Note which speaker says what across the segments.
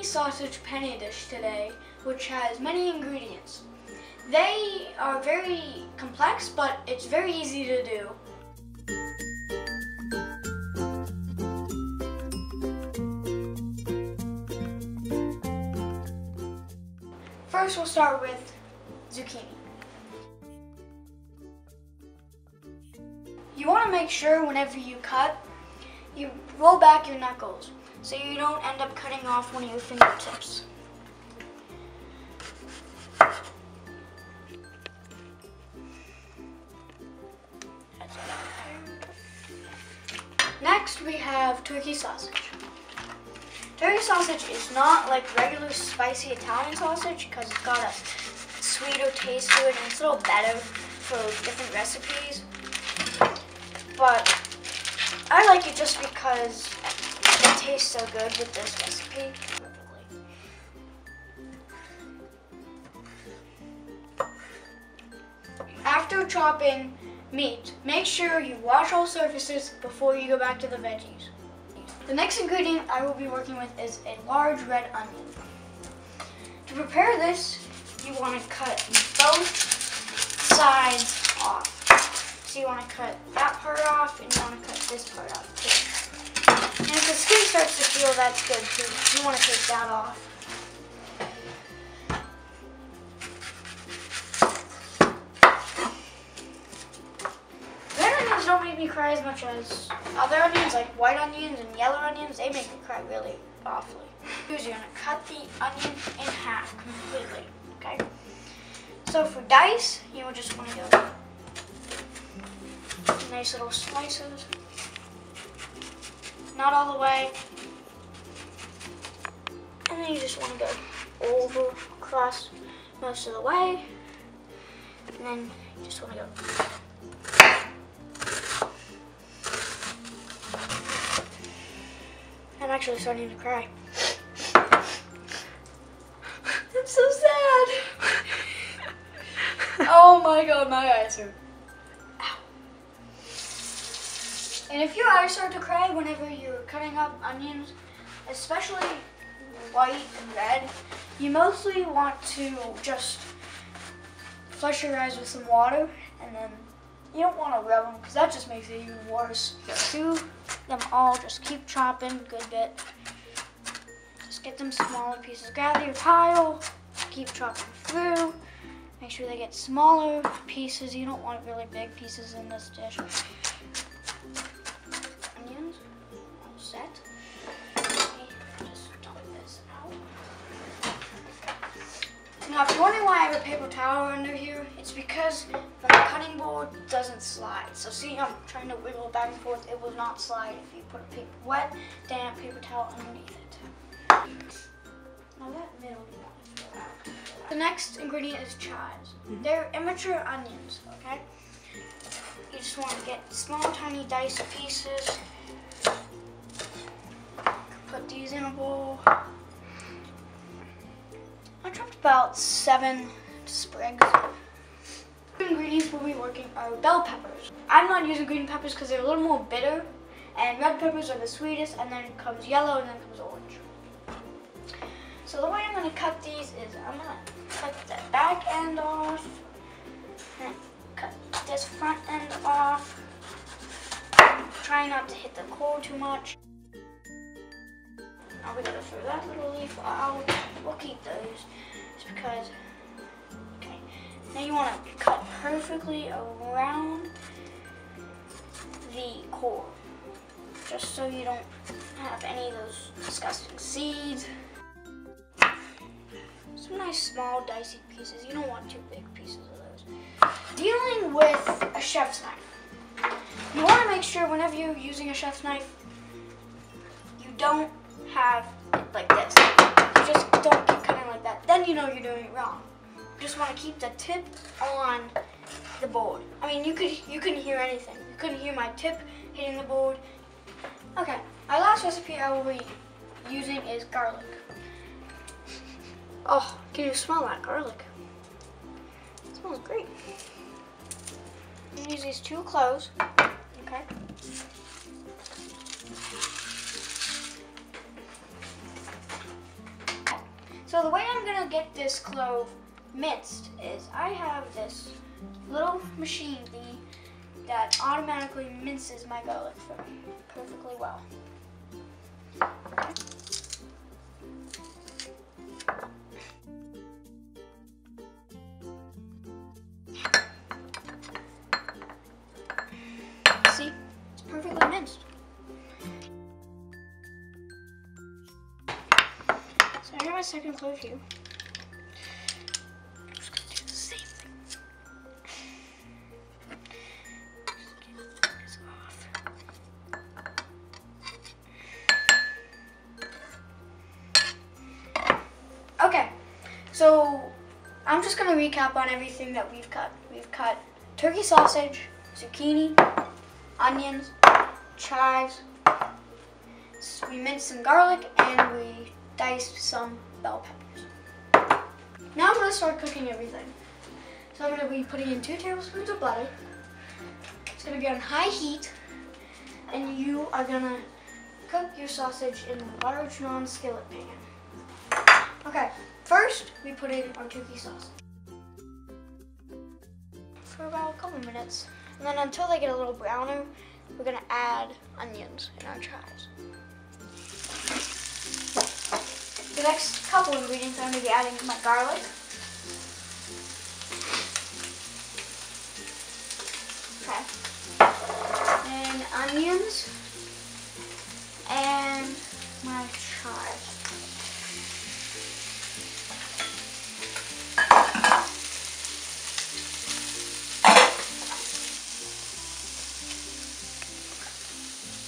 Speaker 1: Sausage penne dish today, which has many ingredients. They are very complex, but it's very easy to do. First, we'll start with zucchini. You want to make sure whenever you cut, you roll back your knuckles, so you don't end up cutting off one of your fingertips. Next, we have turkey sausage. Turkey sausage is not like regular spicy Italian sausage because it's got a sweeter taste to it and it's a little better for different recipes. But I like it just because it tastes so good with this recipe. After chopping meat, make sure you wash all surfaces before you go back to the veggies. The next ingredient I will be working with is a large red onion. To prepare this, you want to cut both sides off. So you want to cut that part off and you want to cut this part off too. And if the skin starts to peel, that's good too. You want to take that off. Red onions don't make me cry as much as other onions, like white onions and yellow onions. They make me cry really awfully. You're going to cut the onion in half completely, okay? So for dice, you will just want to go nice little slices. Not all the way. And then you just want to go over, across most of the way. And then you just want to go. I'm actually starting to cry. I'm so sad. Oh my god, my eyes hurt. And if your eyes start to cry whenever you're cutting up onions, especially white and red, you mostly want to just flush your eyes with some water, and then you don't want to rub them because that just makes it even worse. Do them all, just keep chopping a good bit. Just get them smaller pieces. Gather your pile, keep chopping through. Make sure they get smaller pieces. You don't want really big pieces in this dish. Onions, all set. Just dump this out. Now, if you're wondering why I have a paper towel under here, it's because the cutting board doesn't slide. So see, I'm trying to wiggle it back and forth. It will not slide if you put a wet, damp paper towel underneath it. Now that middle you want to throw out. The next ingredient is chives. They're immature onions, okay? You just want to get small, tiny diced pieces. Put these in a bowl. I chopped about 7 sprigs. The ingredients we'll be working are bell peppers. I'm not using green peppers because they're a little more bitter, and red peppers are the sweetest, and then comes yellow, and then comes orange. So the way I'm going to cut these is I'm going to cut the back end off, and cut this front end off. Try not to hit the core too much. Now we gotta throw that little leaf out. We'll keep those just because. Okay. Now you want to cut perfectly around the core, just so you don't have any of those disgusting seeds. Some nice small dicey pieces. You don't want too big pieces of those. Dealing with a chef's knife. You want to make sure whenever you're using a chef's knife, you don't have it like this. You just don't keep cutting like that. Then you know you're doing it wrong. just want to keep the tip on the board. I mean, you couldn't hear anything. You couldn't hear my tip hitting the board. Okay, our last recipe I will be using is garlic. Oh, can you smell that garlic? It smells great. I'm gonna use these 2 cloves. Okay. So the way I'm gonna get this clove minced is I have this little machine thingy that automatically minces my garlic for me perfectly well. Okay. See, it's perfectly minced. So I have my second clove here. I'm just gonna do the same thing. Just get this off. Okay, so I'm just gonna recap on everything that we've cut. We've cut turkey sausage, zucchini, onions, chives. We minced some garlic and we diced some bell peppers. Now I'm gonna start cooking everything. So I'm gonna be putting in 2 tablespoons of butter. It's gonna be on high heat, and you are gonna cook your sausage in the large non-skillet pan. Okay, first we put in our turkey sausage for about a couple minutes, and then until they get a little browner, we're gonna add onions and our chives. The next couple ingredients I'm going to be adding my garlic, okay, and onions, and my chives.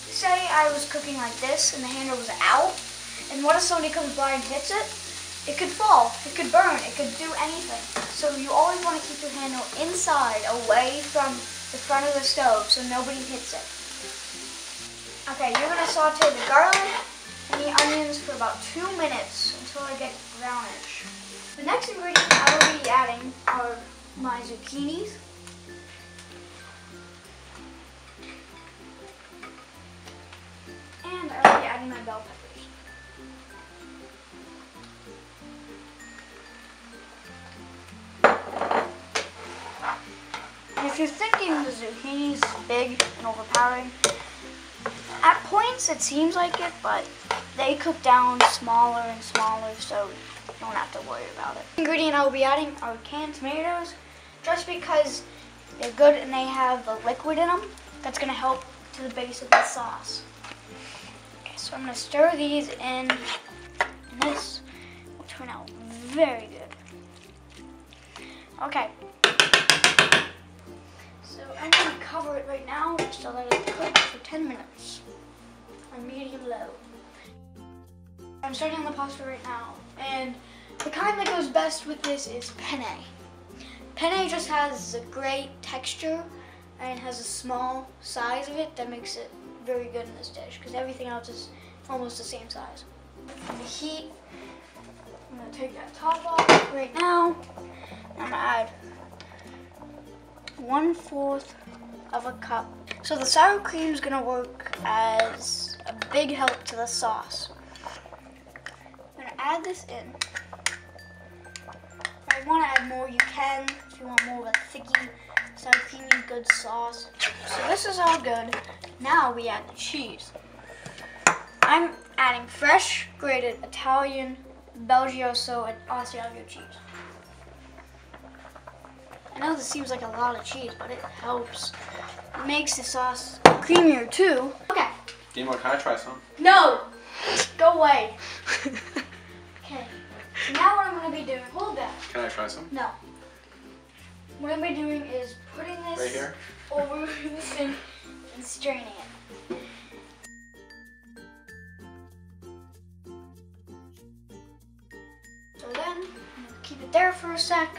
Speaker 1: Say I was cooking like this and the handle was out, and what if somebody comes by and hits it? It could fall, it could burn, it could do anything. So you always want to keep your handle inside, away from the front of the stove so nobody hits it. Okay, you're going to saute the garlic and the onions for about 2 minutes until they get brownish. The next ingredient I will be adding are my zucchinis. And I will be adding my bell peppers. And if you're thinking the zucchini's big and overpowering, at points it seems like it, but they cook down smaller and smaller, so you don't have to worry about it. The ingredient I will be adding are canned tomatoes, just because they're good and they have the liquid in them. That's going to help to the base of the sauce. Okay, so I'm going to stir these in, and this will turn out very good. Okay. So I'm going to cover it right now so that it cooks for 10 minutes on medium low. I'm starting on the pasta right now, and the kind that goes best with this is penne. Penne just has a great texture and has a small size of it that makes it very good in this dish because everything else is almost the same size. And the heat, I'm going to take that top off right now. I'm going to add 1/4 of a cup. So the sour cream is going to work as a big help to the sauce. I'm going to add this in. If you want to add more, you can. If you want more of a thicky, sour creamy, good sauce. So this is all good. Now we add the cheese. I'm adding fresh grated Italian, Belgioso, and Asiago cheese. I know this seems like a lot of cheese, but it helps. It makes the sauce creamier too. Okay.
Speaker 2: Dima, can I try some?
Speaker 1: No! Go away. Okay. So now what I'm going to be doing, hold that.
Speaker 2: Can I try some?
Speaker 1: No. What I'm going to be doing is putting this
Speaker 2: right here
Speaker 1: over the sink and straining it. So then, I'm going to keep it it there for a sec.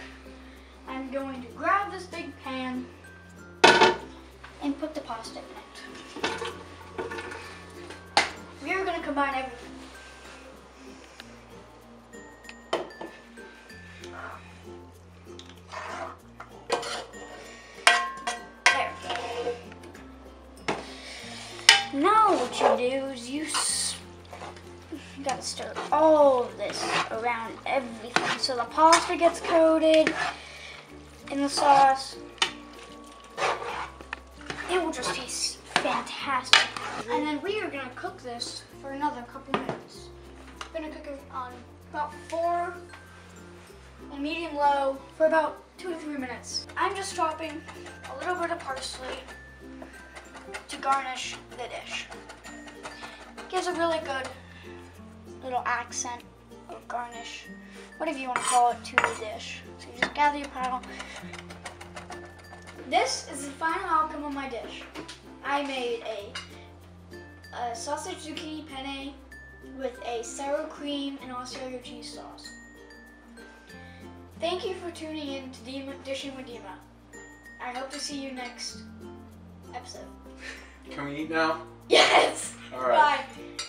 Speaker 1: I'm going to grab this big pan and put the pasta in it. We are going to combine everything. There. Now what you do is you gotta stir all of this around everything so the pasta gets coated in the sauce. It will just taste fantastic. And then we are gonna cook this for another couple minutes. We're gonna cook it on about 4 and medium low for about 2 to 3 minutes. I'm just chopping a little bit of parsley to garnish the dish. Gives a really good little accent or garnish, whatever you want to call it, to the dish. So you just gather your pile. This is the final outcome of my dish. I made a sausage zucchini penne with a sour cream and Australia cheese sauce. Thank you for tuning in to Dishing with Dima. I hope to see you next episode.
Speaker 2: Can we eat now?
Speaker 1: Yes!
Speaker 2: All right.
Speaker 1: Bye.